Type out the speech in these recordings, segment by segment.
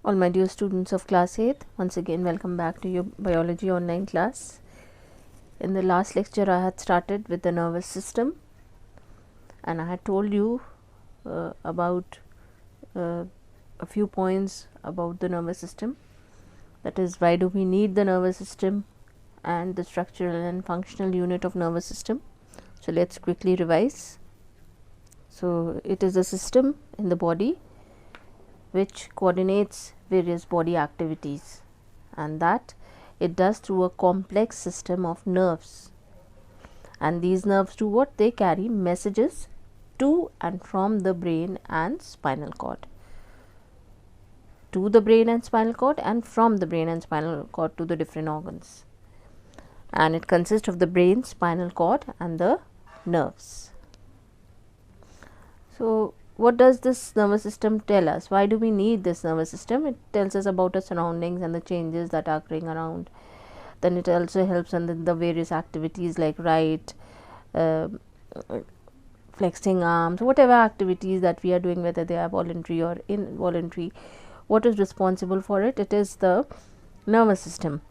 All my dear students of class 8, once again welcome back to your biology online class. In the last lecture I had started with the nervous system, and I had told you about a few points about the nervous system, that is, why do we need the nervous system and the structural and functional unit of nervous system. So let's quickly revise. So it is a system in the body which coordinates various body activities, and that it does through a complex system of nerves. And these nerves do what? They carry messages to and from the brain and spinal cord, to the brain and spinal cord, and from the brain and spinal cord to the different organs. And it consists of the brain, spinal cord and the nerves. So what does this nervous system tell us? Why do we need this nervous system? It tells us about our surroundings and the changes that are occurring around. Then it also helps in the various activities like flexing arms, whatever activities that we are doing, whether they are voluntary or involuntary. What is responsible for it? It is the nervous system.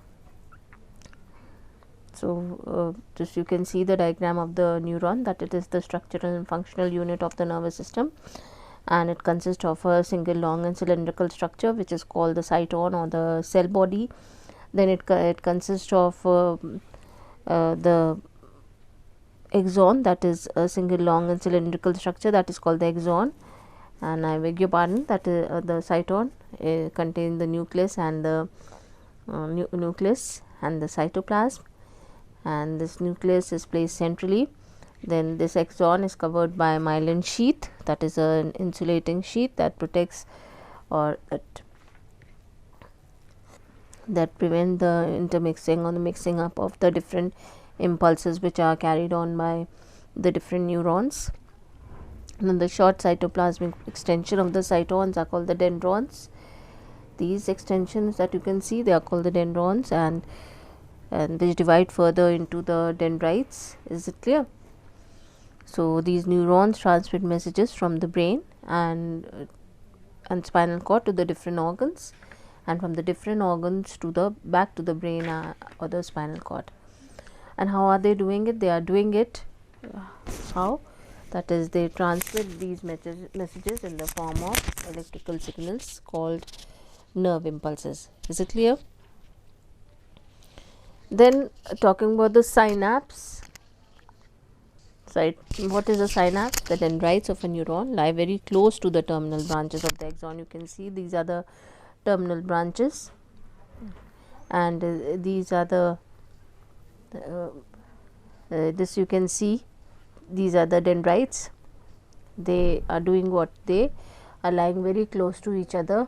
So just you can see the diagram of the neuron, that it is the structural and functional unit of the nervous system, and it consists of a single long and cylindrical structure which is called the cyton or the cell body. Then it consists of the axon, that is a single long and cylindrical structure, that is called the axon. And I beg your pardon, that the cyton contains the nucleus and the nucleus and the cytoplasm, and this nucleus is placed centrally. Then this axon is covered by a myelin sheath, that is an insulating sheath that protects or that prevent the intermixing or the mixing up of the different impulses which are carried on by the different neurons. And then the short cytoplasmic extension of the cytons are called the dendrons. These extensions that you can see, they are called the dendrons, and which divide further into the dendrites. Is it clear? So these neurons transmit messages from the brain and spinal cord to the different organs, and from the different organs to the back to the brain or the spinal cord. And how are they doing it? They are doing it how? That is, they transmit these messages in the form of electrical signals called nerve impulses. Is it clear? Then talking about the synapse. Right. What is a synapse? The dendrites of a neuron lie very close to the terminal branches of the axon. You can see these are the terminal branches, and these are the this you can see, these are the dendrites. They are doing what? They are lying very close to each other.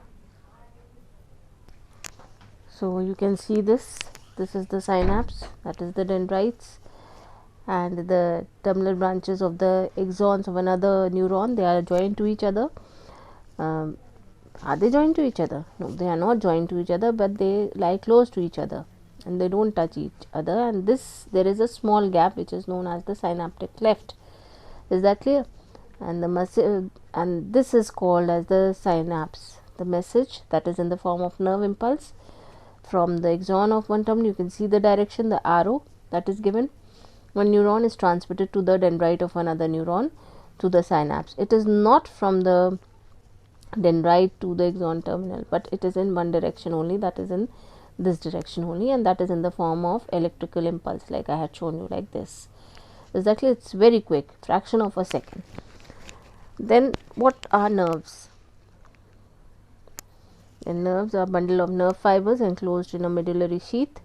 So you can see this is the synapse, that is the dendrites, and the terminal branches of the axons of another neuron, they are joined to each other. Are they joined to each other? No, they are not joined to each other, but they lie close to each other and they don't touch each other, and there is a small gap which is known as the synaptic cleft. Is that clear? And this is called as the synapse. The message that is in the form of nerve impulse from the axon of one terminal, you can see the direction, the arrow that is given. One neuron is transmitted to the dendrite of another neuron to the synapse. It is not from the dendrite to the axon terminal, but it is in one direction only, that is in this direction only, and that is in the form of electrical impulse, like I had shown you, like this. Exactly, it's very quick, fraction of a second. Then what are nerves? The nerves are a bundle of nerve fibers enclosed in a medullary sheath.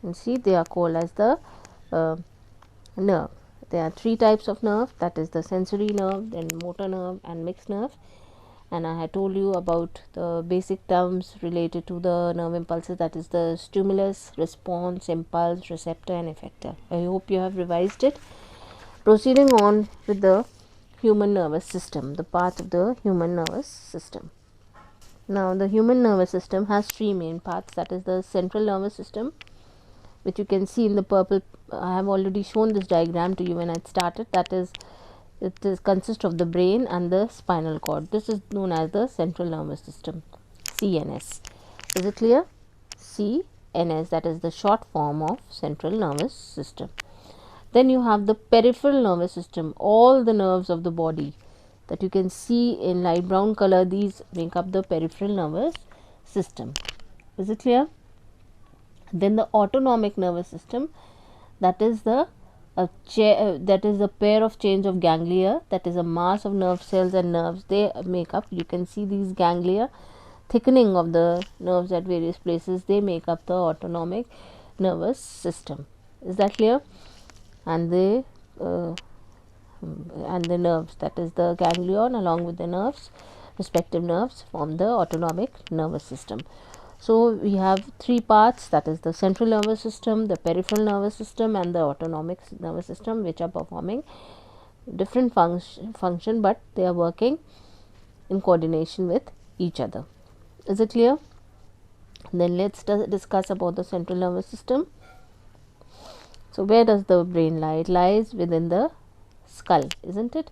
And see, they are called as the nerve. There are three types of nerve, that is the sensory nerve, then motor nerve and mixed nerve. And I had told you about the basic terms related to the nerve impulses, that is the stimulus, response, impulse, receptor and effector. I hope you have revised it. Proceeding on with the human nervous system, the parts of the human nervous system. Now the human nervous system has three main parts, that is the central nervous system, which you can see in the purple. I have already shown this diagram to you when I started. That is, consists of the brain and the spinal cord. This is known as the central nervous system. CNS. Is it clear? CNS, that is the short form of central nervous system. Then you have the peripheral nervous system, all the nerves of the body that you can see in light brown color, these make up the peripheral nervous system. Is it clear? Then the autonomic nervous system, that is the that is a pair of chains of ganglia, that is a mass of nerve cells and nerves, they make up, you can see these ganglia, thickening of the nerves at various places, they make up the autonomic nervous system. Is that clear? And the nerves, that is the ganglion along with the nerves, respective nerves form the autonomic nervous system. So we have three parts, that is the central nervous system, the peripheral nervous system and the autonomic nervous system, which are performing different function, but they are working in coordination with each other. Is it clear? Then let's discuss about the central nervous system. So where does the brain lie? It lies within the skull, isn't it?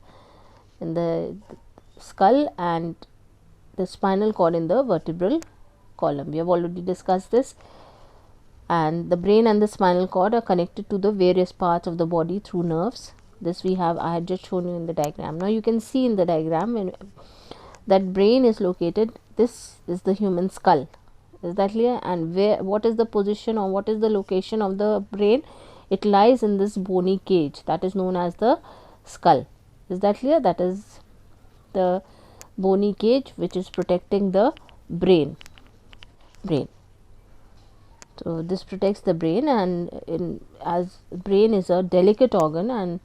In the skull and the spinal cord in the vertebral column. We have already discussed this. And the brain and the spinal cord are connected to the various parts of the body through nerves. This we have, I had just shown you in the diagram. Now you can see in the diagram when that brain is located, this is the human skull. Is that clear? And where, what is the position or what is the location of the brain? It lies in this bony cage that is known as the skull. Is that clear? That is the bony cage which is protecting the brain. So this protects the brain, and as brain is a delicate organ, and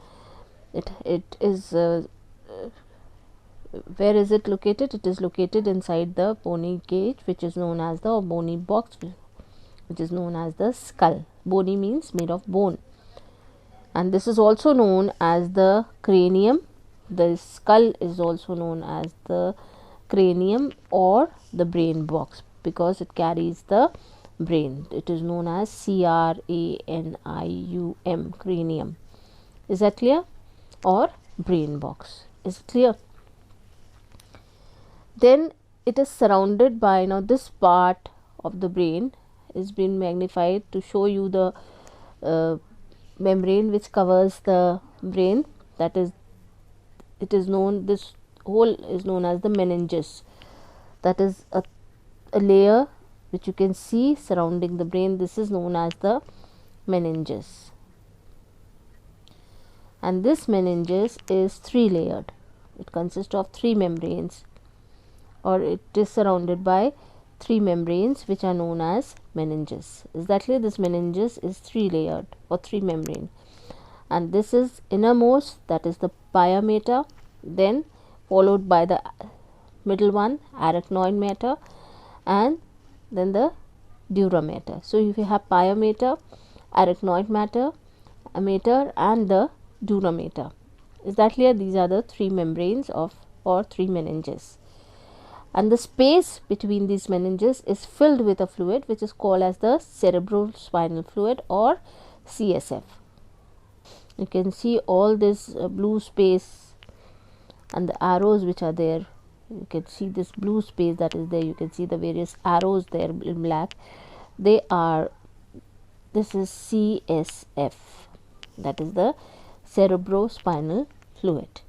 it is where is it located? It is located inside the bony cage, which is known as the bony box, which is known as the skull. Bony means made of bone, and this is also known as the cranium. The skull is also known as the cranium or the brain box because it carries the brain. It is known as cranium, cranium. Is that clear? Or brain box. Is it clear? Then it is surrounded by, now this part of the brain is been magnified to show you the membrane which covers the brain, that is, it is known, this whole is known as the meninges, that is a layer which you can see surrounding the brain. This is known as the meninges, and this meninges is three layered. It consists of three membranes, or it is surrounded by three membranes which are known as meninges. Is that clear? This meninges is three layered or three membrane, and this is innermost, that is the pia mater, then followed by the middle one, arachnoid mater, and then the dura mater. So if you have pia mater, arachnoid mater, and the dura mater. Is that clear? These are the three membranes of, or three meninges, and the space between these meninges is filled with a fluid which is called as the cerebrospinal fluid or CSF. You can see all this blue space and the arrows which are there. You can see this blue space that is there. You can see the various arrows there in black. They are, this is CSF, that is the cerebrospinal fluid.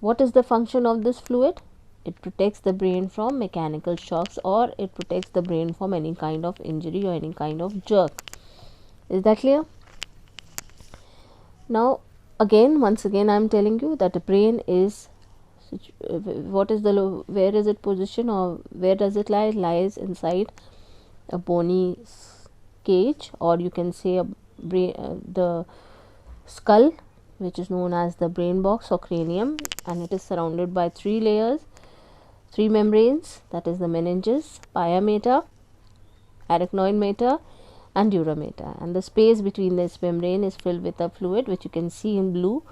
What is the function of this fluid? It protects the brain from mechanical shocks, or it protects the brain from any kind of injury or any kind of jerk. Is that clear? Now again, once again I am telling you that the brain is, what is the, where is it positioned or where does it lie? It lies inside a bony cage, or you can say a brain, the skull, which is known as the brain box or cranium, and it is surrounded by three layers, three membranes, that is the meninges, pia mater, arachnoid mater, and dura mater, and the space between this membrane is filled with a fluid which you can see in blue.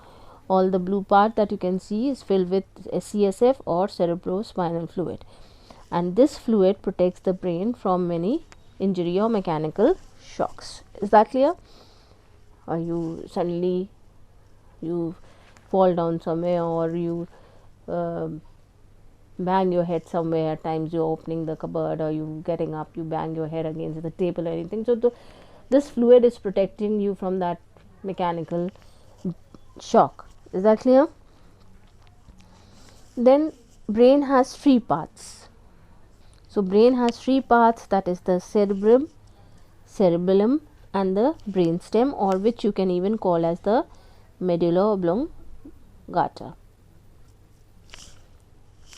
All the blue part that you can see is filled with CSF or cerebrospinal fluid, and this fluid protects the brain from many injury or mechanical shocks. Is that clear? Or you suddenly you fall down somewhere, or you bang your head somewhere. At times you're opening the cupboard or you getting up, you bang your head against the table or anything. So this fluid is protecting you from that mechanical shock. Is that clear? Then brain has three parts. So brain has three parts, that is the cerebrum, cerebellum and the brainstem, or which you can even call as the medulla oblongata.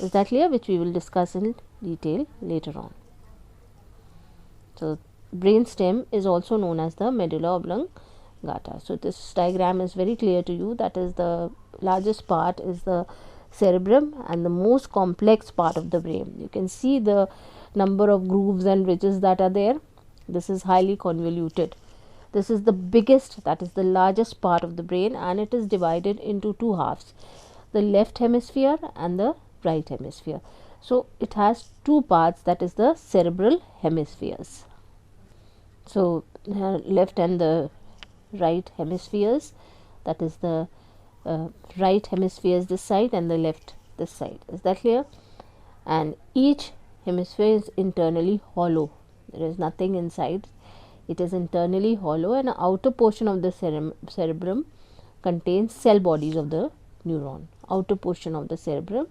Is that clear? Which we will discuss in detail later on. So brainstem is also known as the medulla oblongata. So this diagram is very clear to you. That is, the largest part is the cerebrum and the most complex part of the brain. You can see the number of grooves and ridges that are there. This is highly convoluted. This is the biggest, that is the largest part of the brain, and it is divided into two halves, the left hemisphere and the right hemisphere. So it has two parts, that is the cerebral hemispheres. So left and the right hemispheres, that is the right hemisphere is this side and the left this side. Is that clear? And each hemisphere is internally hollow. There is nothing inside. It is internally hollow, and the outer portion of the cerebrum contains cell bodies of the neuron. Outer portion of the cerebrum,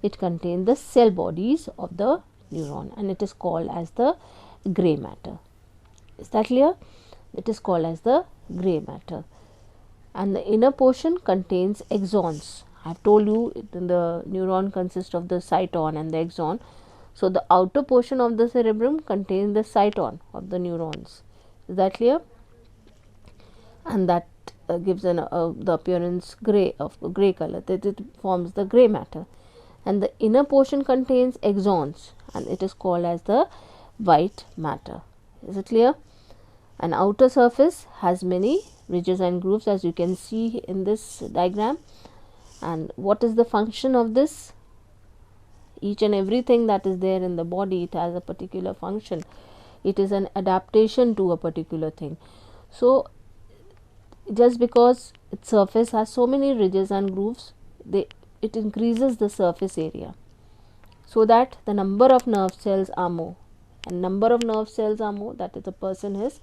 it contains the cell bodies of the neuron, and it is called as the grey matter. Is that clear? It is called as the grey matter. And the inner portion contains axons. I have told you the neuron consists of the cyton and the axon. So the outer portion of the cerebrum contains the cyton of the neurons. Is that clear? And that gives the appearance grey, of grey color, that it forms the grey matter. And the inner portion contains axons, and it is called as the white matter. Is it clear? An outer surface has many ridges and grooves, as you can see in this diagram. And what is the function of this? Each and everything that is there in the body, it has a particular function. It is an adaptation to a particular thing. So just because its surface has so many ridges and grooves, it increases the surface area, so that the number of nerve cells are more, and number of nerve cells are more, that is, the person is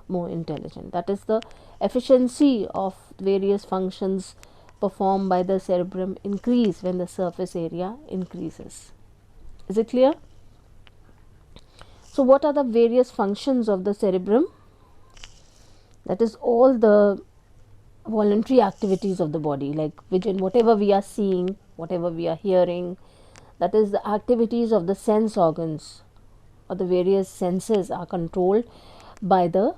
more intelligent. That is, the efficiency of various functions performed by the cerebrum increase when the surface area increases. Is it clear? So what are the various functions of the cerebrum? That is all the voluntary activities of the body, like vision, whatever we are seeing, whatever we are hearing, that is the activities of the sense organs or the various senses are controlled by the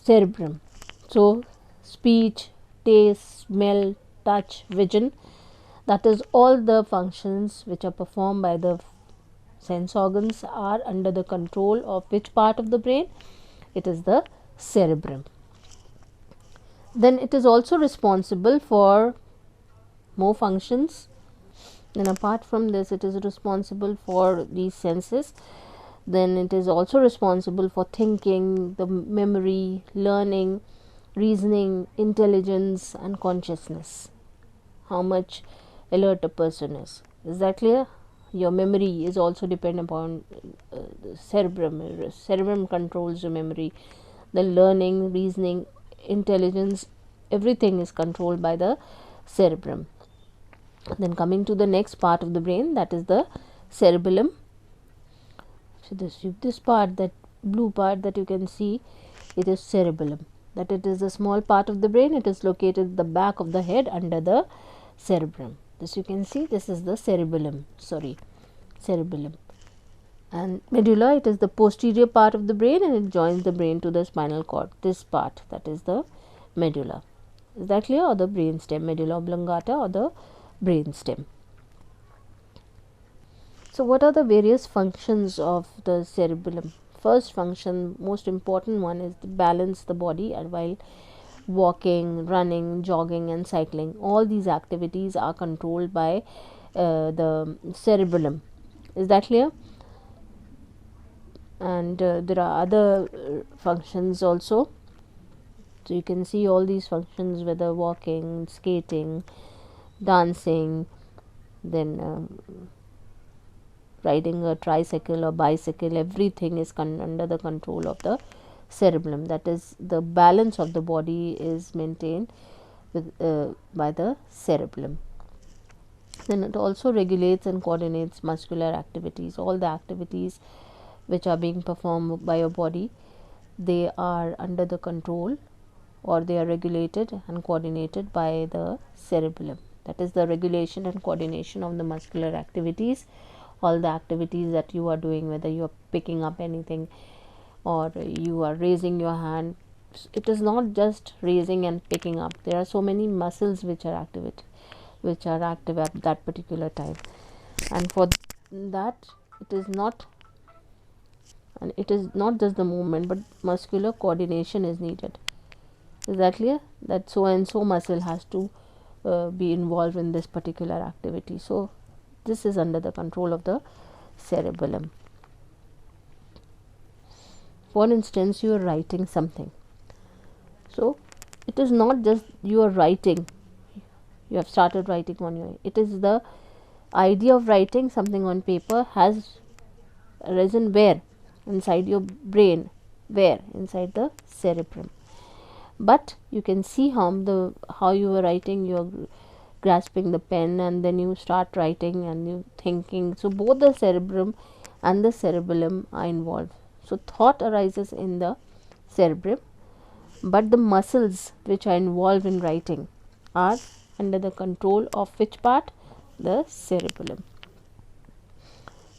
cerebrum. So speech, taste, smell, touch, vision, that is all the functions which are performed by the sense organs are under the control of which part of the brain? It is the cerebrum. Then it is also responsible for more functions. Then apart from this, it is responsible for these senses. Then it is also responsible for thinking, the memory, learning, reasoning, intelligence and consciousness. How much alert a person is. Is that clear? Your memory is also dependent upon the cerebrum. Cerebrum controls your memory. The learning, reasoning, intelligence, everything is controlled by the cerebrum. Then coming to the next part of the brain, that is the cerebellum. So this part, that blue part that you can see, it is cerebellum. That it is a small part of the brain. It is located at the back of the head under the cerebrum. This you can see, this is the cerebellum. Cerebellum. And medulla, it is the posterior part of the brain, and it joins the brain to the spinal cord. This part, that is the medulla. Is that clear? Or the brainstem, medulla oblongata or the brainstem. So what are the various functions of the cerebellum? First function, most important one, is to balance the body and while walking, running, jogging and cycling. All these activities are controlled by the cerebellum. Is that clear? And there are other functions also. So you can see all these functions, whether walking, skating, dancing, then riding a tricycle or bicycle, everything is under the control of the cerebellum. That is, the balance of the body is maintained with, by the cerebellum. Then it also regulates and coordinates muscular activities. All the activities which are being performed by your body, they are under the control, or they are regulated and coordinated by the cerebellum. That is the regulation and coordination of the muscular activities. All the activities that you are doing, whether you are picking up anything or you are raising your hand, it is not just raising and picking up. There are so many muscles which are active at that particular time, and for that it is not just the movement, but muscular coordination is needed. Is that clear? That so and so muscle has to be involved in this particular activity. So this is under the control of the cerebellum. For instance, you are writing something, so it is not just you are writing, you have started writing on your, it is the idea of writing something on paper has arisen where? Inside your brain. Where? Inside the cerebrum. But you can see how you were writing, you are grasping the pen and then you start writing and you thinking. So both the cerebrum and the cerebellum are involved. So thought arises in the cerebrum, but the muscles which are involved in writing are under the control of which part? The cerebellum.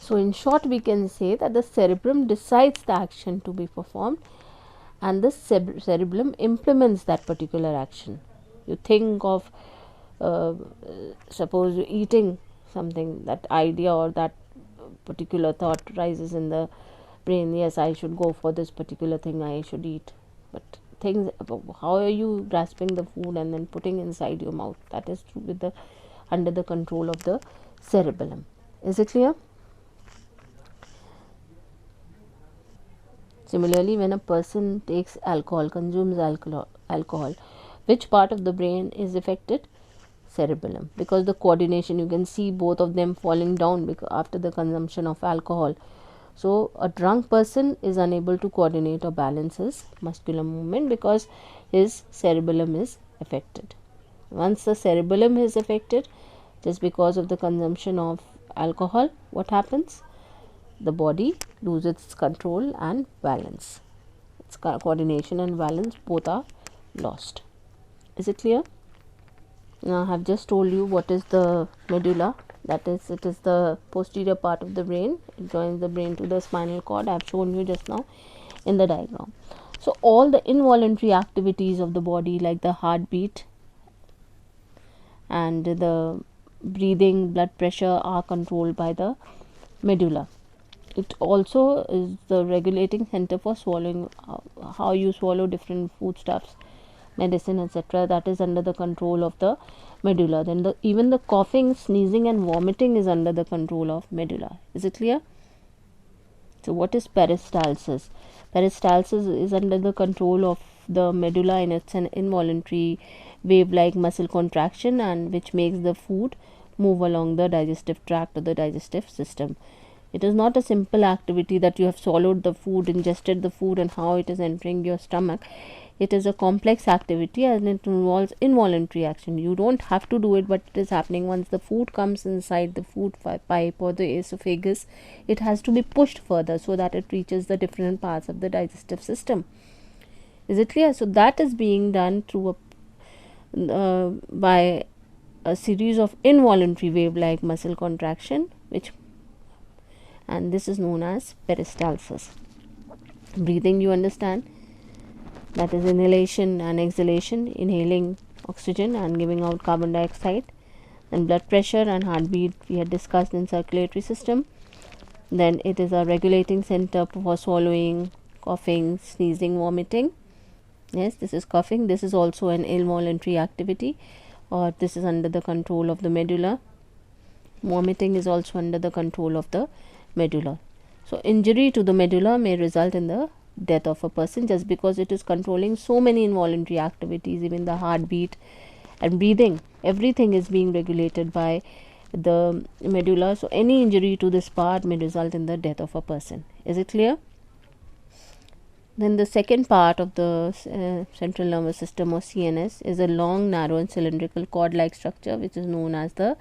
So in short, we can say that the cerebrum decides the action to be performed and the cerebellum implements that particular action. You think of suppose you're eating something, that idea or that particular thought rises in the brain, yes, I should go for this particular thing, I should eat. But things, how are you grasping the food and then putting inside your mouth? That is with the under the control of the cerebellum. Is it clear? Similarly, when a person takes alcohol, consumes alcohol, which part of the brain is affected? Cerebellum, because the coordination, you can see both of them falling down because after the consumption of alcohol. So a drunk person is unable to coordinate or balance his muscular movement because his cerebellum is affected. Once the cerebellum is affected, just because of the consumption of alcohol, what happens? The body loses its control and balance. Its coordination and balance both are lost. Is it clear? Now I have just told you what is the medulla. That is, it is the posterior part of the brain. It joins the brain to the spinal cord. I have shown you just now in the diagram. So all the involuntary activities of the body, like the heartbeat and the breathing, blood pressure, are controlled by the medulla. It also is the regulating center for swallowing, how you swallow different foodstuffs, medicine, etc. That is under the control of the medulla. Then even the coughing, sneezing and vomiting is under the control of medulla. Is it clear? So what is peristalsis? Peristalsis is under the control of the medulla, and it's an involuntary wave-like muscle contraction and which makes the food move along the digestive tract or the digestive system. It is not a simple activity that you have swallowed the food, ingested the food and how it is entering your stomach. It is a complex activity and it involves involuntary action. You don't have to do it, but it is happening. Once the food comes inside the food pipe or the esophagus, it has to be pushed further so that it reaches the different parts of the digestive system. Is it clear? So that is being done through by a series of involuntary wave-like muscle contraction, and this is known as peristalsis. Breathing, you understand, that is inhalation and exhalation, inhaling oxygen and giving out carbon dioxide. And blood pressure and heartbeat we had discussed in circulatory system. Then it is a regulating center for swallowing, coughing, sneezing, vomiting. Yes, this is coughing. This is also an involuntary activity, or this is under the control of the medulla. Vomiting is also under the control of the medulla. So injury to the medulla may result in the death of a person just because it is controlling so many involuntary activities. Even the heartbeat and breathing, everything is being regulated by the medulla. So any injury to this part may result in the death of a person. Is it clear? Then the second part of the central nervous system, or CNS, is a long, narrow and cylindrical cord-like structure which is known as the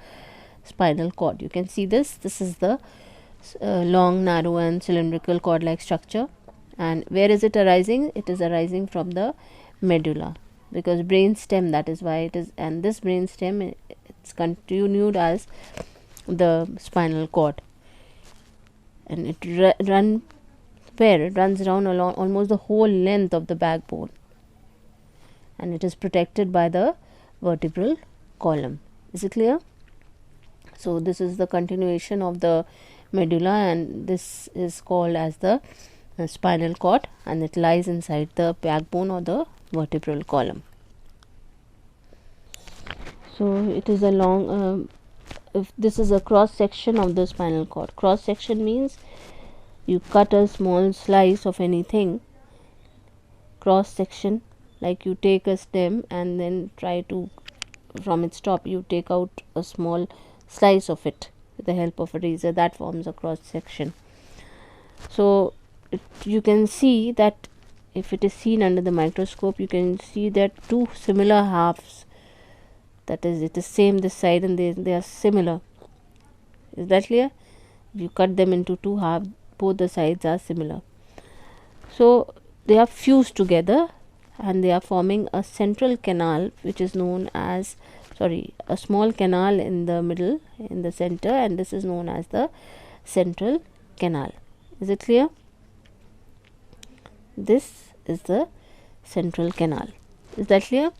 spinal cord. You can see this. This is the long, narrow and cylindrical cord-like structure. And where is it arising? It is arising from the medulla, because brain stem, that is why it is, and this brain stem, it's continued as the spinal cord, and it runs around along almost the whole length of the backbone, and it is protected by the vertebral column. Is it clear? So this is the continuation of the medulla, and this is called as the spinal cord, and it lies inside the backbone or the vertebral column. So it is a long if this is a cross section of the spinal cord. Cross section means you cut a small slice of anything. Cross section, like you take a stem and then try to, from its top, you take out a small slice of it with the help of a razor. That forms a cross section. So you can see that if it is seen under the microscope, you can see that two similar halves, that is, it is same this side and they are similar. Is that clear? If you cut them into two halves, both the sides are similar. So they are fused together and they are forming a central canal, which is known as, a small canal in the middle, in the center, and this is known as the central canal. Is it clear? This is the central canal. Is that clear?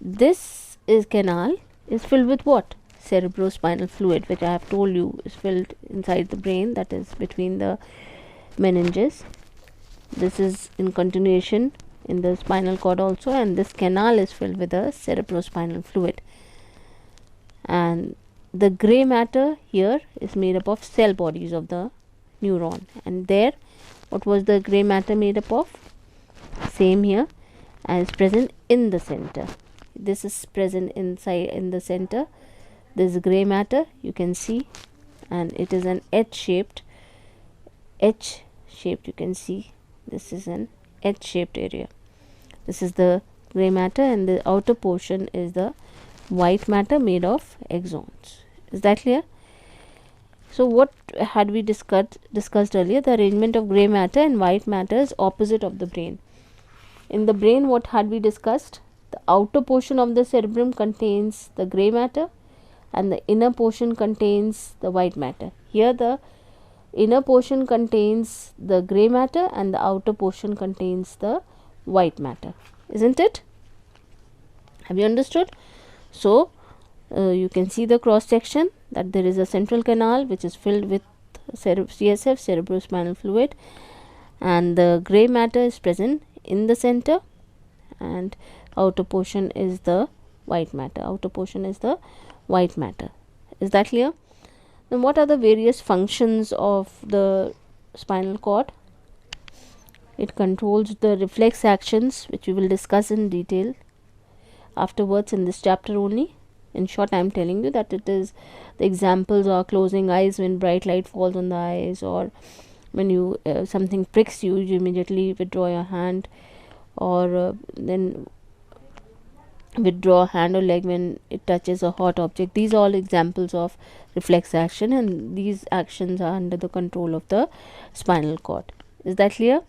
This canal is filled with what? Cerebrospinal fluid, which I have told you is filled inside the brain, that is between the meninges. This is in continuation in the spinal cord also, and this canal is filled with the cerebrospinal fluid. And the grey matter here is made up of cell bodies of the neuron, and there, what was the grey matter made up of? Same here, and is present in the center. This is present inside in the center. This grey matter, you can see, and it is an H-shaped. You can see this is an H-shaped area. This is the grey matter, and the outer portion is the white matter made of axons. Is that clear? So what had we discussed earlier? The arrangement of grey matter and white matter is opposite of the brain. In the brain, what had we discussed? The outer portion of the cerebrum contains the grey matter, and the inner portion contains the white matter. Here the inner portion contains the grey matter and the outer portion contains the white matter. Isn't it? Have you understood? So you can see the cross section, that there is a central canal which is filled with CSF, cerebrospinal fluid, and the grey matter is present in the center, and outer portion is the white matter. Is that clear? Then what are the various functions of the spinal cord? It controls the reflex actions, which we will discuss in detail afterwards in this chapter only. In short, I am telling you that it is, the examples are closing eyes when bright light falls on the eyes, or when you something pricks you, you immediately withdraw your hand, or then withdraw hand or leg when it touches a hot object. These are all examples of reflex action, and these actions are under the control of the spinal cord. Is that clear?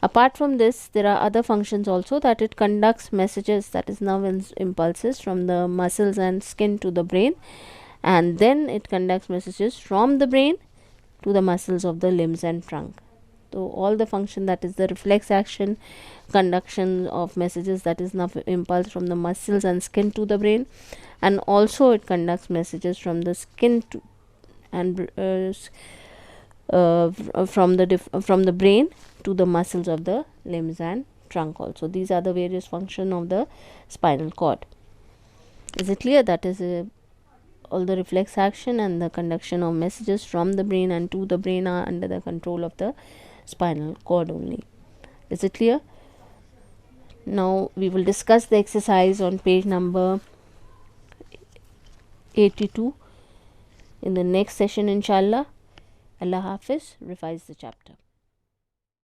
Apart from this, there are other functions also, that it conducts messages, that is nerve impulses, from the muscles and skin to the brain, and then it conducts messages from the brain to the muscles of the limbs and trunk. So all the function, that is the reflex action, conduction of messages, that is nerve impulse from the muscles and skin to the brain, and also it conducts messages from the skin to and from the brain to the muscles of the limbs and trunk also. These are the various functions of the spinal cord. Is it clear? That is all the reflex action and the conduction of messages from the brain and to the brain are under the control of the spinal cord only. Is it clear? Now we will discuss the exercise on page number 82. in the next session inshallah. Allah Hafiz, revise the chapter.